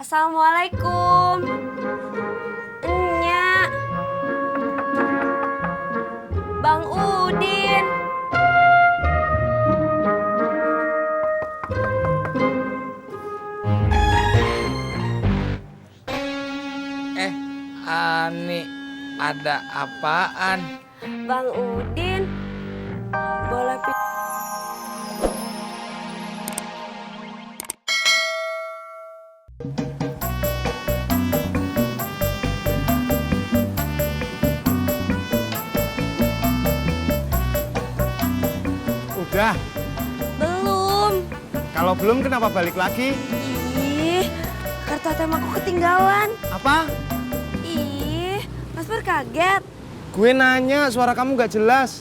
Assalamualaikum. Enya. Bang Udin. Ani, ada apaan? Bang Udin. Boleh Udah. Belum. Kalau belum kenapa balik lagi? Ih, kartu ATM aku ketinggalan. Apa? Ih, Mas Pur kaget. Gue nanya, suara kamu gak jelas.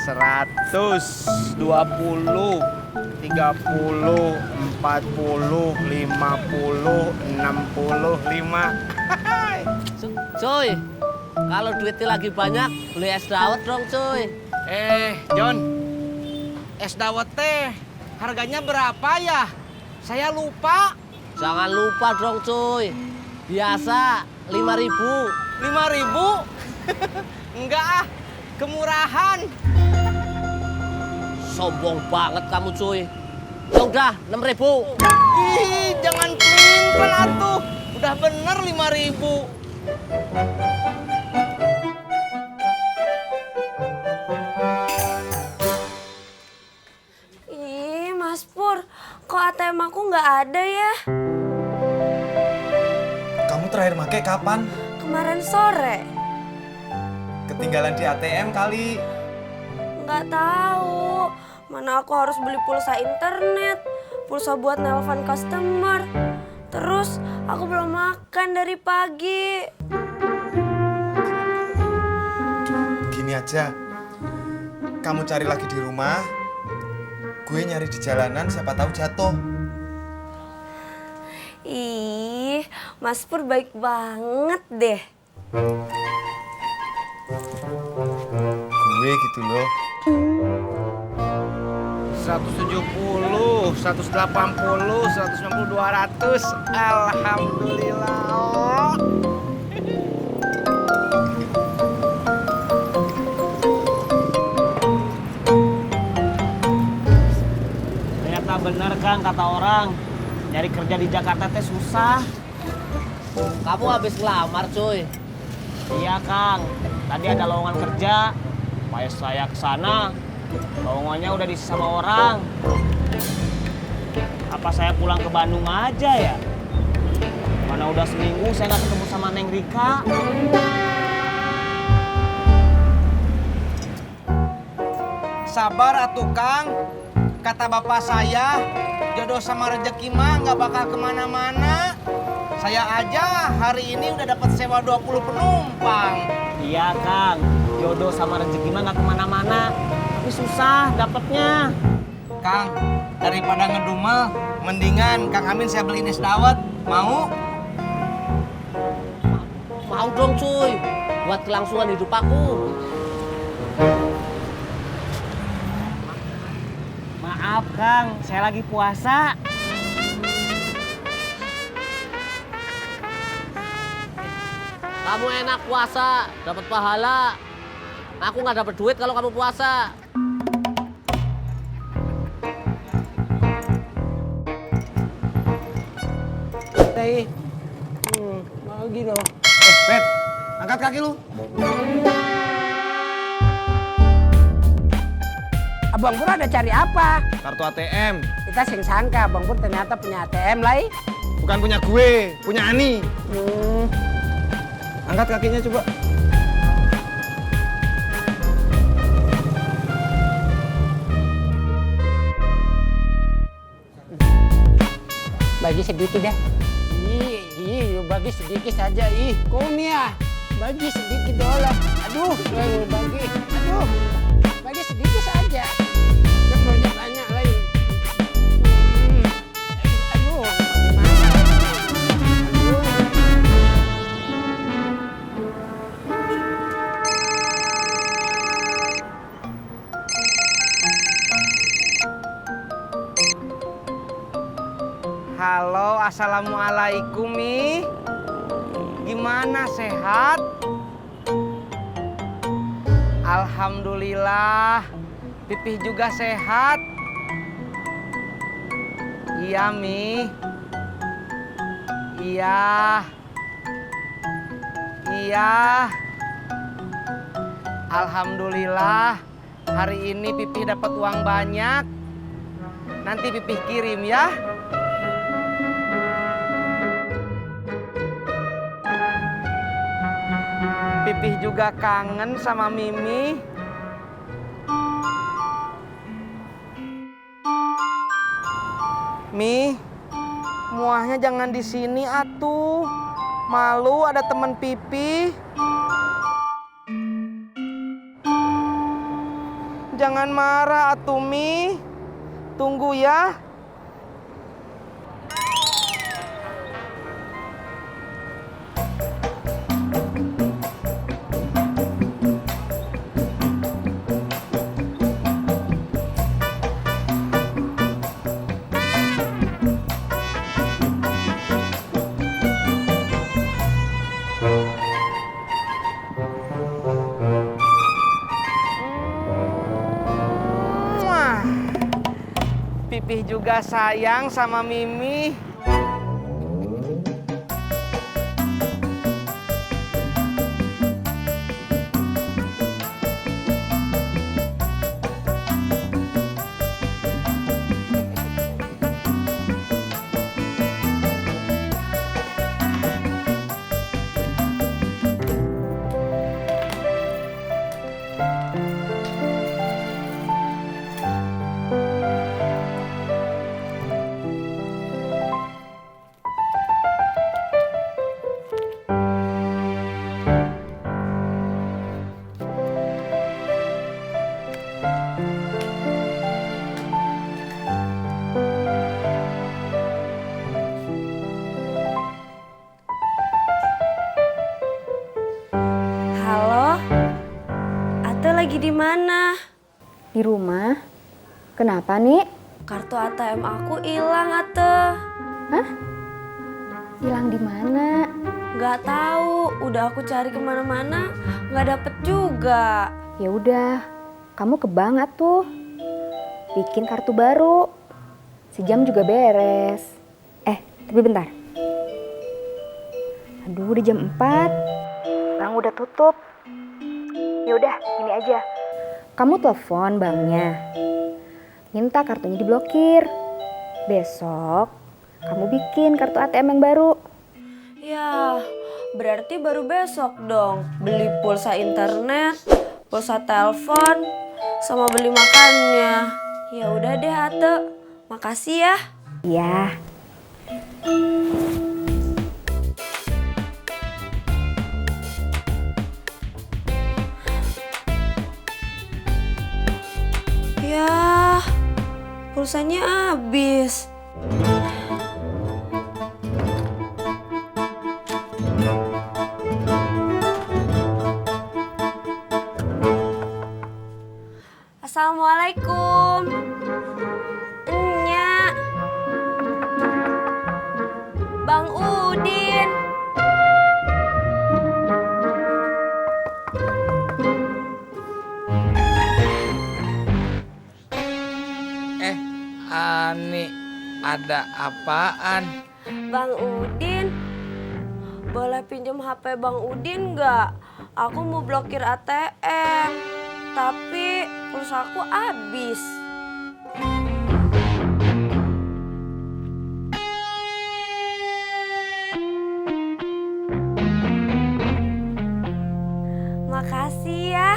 Seratus, 20, 30, 40, 50, 65. Cuy, kalau duitnya lagi banyak, beli es dawet dong cuy. John, es dawet teh harganya berapa ya? Saya lupa. Jangan lupa dong cuy. Biasa 5.000. 5.000? Enggak ah, kemurahan. Sombong banget kamu cuy. Ya udah 6.000. Ih, jangan pelin-pelan atuh. Udah bener 5.000. Ih, Mas Pur, kok ATM aku nggak ada ya? Kamu terakhir make kapan? Kemarin sore. Ketinggalan di ATM kali. Nggak tahu. Mana aku harus beli pulsa internet, pulsa buat nelpon customer. Terus aku belum makan dari pagi. Gini aja, kamu cari lagi di rumah, gue nyari di jalanan, siapa tahu jatuh. Ih, Mas Pur baik banget deh. Gue gitu loh. 170, 180, 190, 200. Alhamdulillah. Ternyata bener kan kata orang, nyari kerja di Jakarta teh susah. Kamu habis ngelamar cuy. Iya Kang, tadi ada lowongan kerja. Pas saya kesana, lowongannya udah diisi sama orang. Apa saya pulang ke Bandung aja ya? Mana udah seminggu saya nggak ketemu sama Neng Rika. Sabar atuh Kang. Kata bapak saya, jodoh sama rezeki mah nggak bakal kemana-mana. Saya aja hari ini udah dapat sewa 20 penumpang. Iya Kang, jodoh sama rezeki mah nggak kemana-mana. Tapi susah dapetnya. Kang, daripada ngedumel, mendingan Kang Amin saya beliin es dawet. Mau? Mau dong cuy, buat kelangsungan hidup aku. Maaf Kang, saya lagi puasa. Kamu enak puasa, dapat pahala. Aku nggak dapat duit kalau kamu puasa. Teh, lagi dong. Bet, angkat kaki lu. Abang Pur ada cari apa? Kartu ATM. Kita sing sangka Abang Pur ternyata punya ATM lai. Bukan punya gue, punya Ani. Angkat kakinya coba. Bagi sedikit ya. Iya, bagi sedikit saja, ih. Kau nih ya, bagi sedikit dolar. Aduh, bagi. Aduh, bagi sedikit saja. Jangan banyak lagi. Aduh, gimana? Aduh. Halo, assalamualaikum Mi. Gimana, sehat? Alhamdulillah, Pipih juga sehat. Iya Mi. Iya. Iya. Alhamdulillah, hari ini Pipih dapat uang banyak. Nanti Pipih kirim ya. Pipih juga kangen sama Mimi. Mi, muahnya jangan di sini atuh. Malu ada temen Pipih. Jangan marah atuh Mi. Tunggu ya. Muah. Pipih juga sayang sama Mimi. Halo, Ate lagi di mana? Di rumah? Kenapa, nih? Kartu ATM aku hilang, Ate. Hah? Hilang di mana? Gak tahu, udah aku cari kemana-mana, gak dapet juga. Ya udah, kamu ke bank atuh. Bikin kartu baru. Sejam juga beres. Tapi bentar. Aduh, udah jam 4. Bank udah tutup. Ya udah, gini aja. Kamu telepon banknya. Minta kartunya diblokir. Besok kamu bikin kartu ATM yang baru. Ya, berarti baru besok dong beli pulsa internet, pulsa telepon, sama beli makannya. Ya udah deh, Ate. Makasih ya. Iya. Ya, pulsanya habis. Assalamualaikum. Enya. Bang Udin. Ani, ada apaan? Bang Udin, boleh pinjam HP Bang Udin nggak? Aku mau blokir ATM, tapi pulsaku habis. Makasih ya.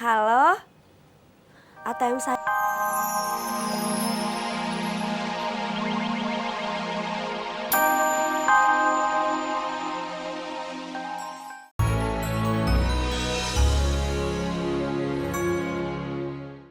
Halo? ATM saya